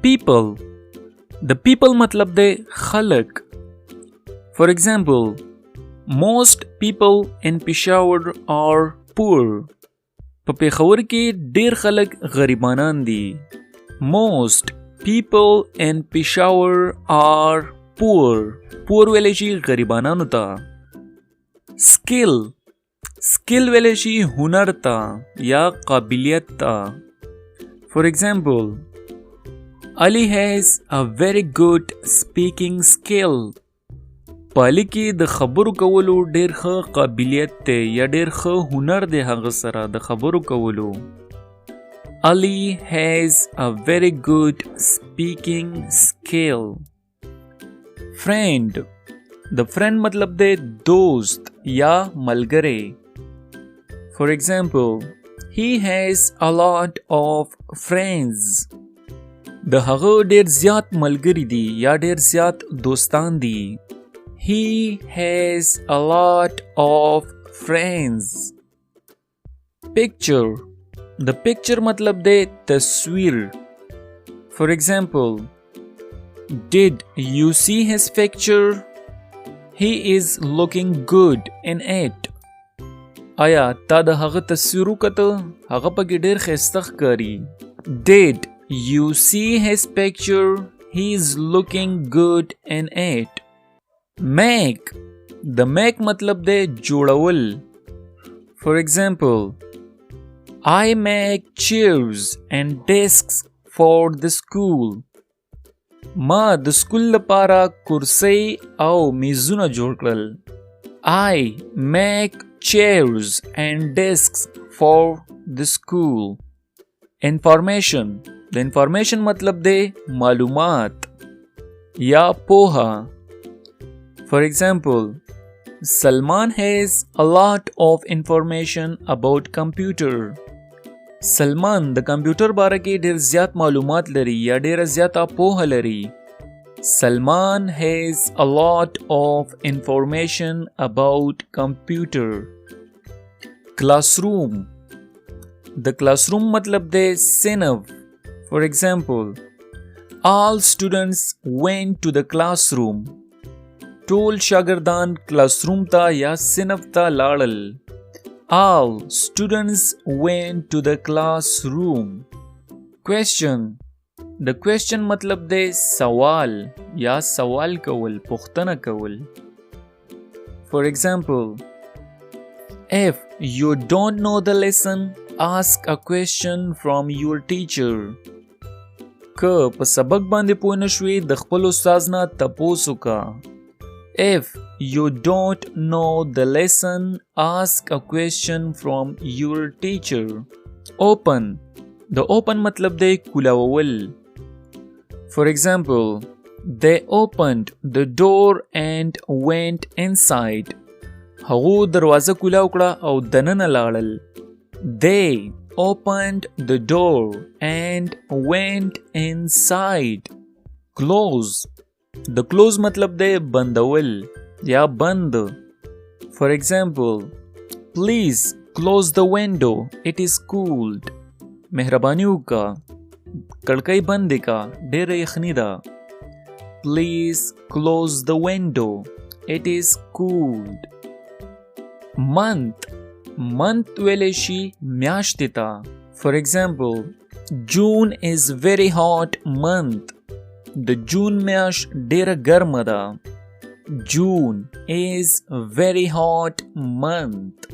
people. The people मतलब दे खलक. For example, most people in Peshawar are poor. په پېښور کې ډېر خلک غریبانان دي. Most people in Peshawar are poor. poor ویلی شي غریبانانو ته. skill. skill ویلی شي هنر ته یا قابلیت ته. For example, Ali has a very good speaking skill. په علي کې د خبرو کولو ډېر ښه قابلیت دی یا ډېر ښه هنر دی هغه سره د خبرو کولو. Ali has a very good speaking skill. Friend. د friend مطلب دی دوست یا ملګری. For example, he has a lot of friends. د هغه ډېر زیات ملګری دي یا ډېر زیات دوستان دي. He has a lot of friends. Picture. The picture मतलब दे तस्वीर. For example, did you see his picture? He is looking good in it. आया تا د هغه تصویر وکړه هغه پکې ډېر ښایسته ښکاري. Did you see his picture? He is looking good in it. Make. The make मतलब दे जोड़ावल. For example, I make chairs and desks for the school. ما د سکول لپاره کرسۍ او میزونه جوړ کړل. I make chairs and desks for the school. Information. د information मतलब दे معلومات یا پوها. For example, Salman has a lot of information about computer. Salman د کمپیوټر باره کې ډېر زیات معلومات لري یا ډېره زیاته پوهه لري. Salman has a lot of information about computer. Classroom. د classroom مطلب دی صنف. For example, all students went to the classroom. ټول شاګردان کلاسروم ته یا صنف ته لاړل. All students went to the classroom. Question. The question مطلب دی سوال یا سوال کول پوښتنه کول. For example, if you don't know the lesson, ask a question from your teacher. که په سبق باندې پوه نه شوې د خپل استاد نه تپوس وکړه. If you don't know the lesson, ask a question from your teacher. Open. The open मतलब दे कुलावल. For example, they opened the door and went inside. هغو دروازه کولا وکړه او دننه لاړل. They opened the door and went inside. Close. The close मतलब दे बंदवल या बंद. For example, please close the window. It is cold. मेहरबानी वका कड़कई बंद का ढेर यखनी दा. Please close the window. It is cold. Month. Month वेले she म्याश्त ता. For example, June is very hot month. د جون میاشت ډیره ګرمه ده. June is a very hot month.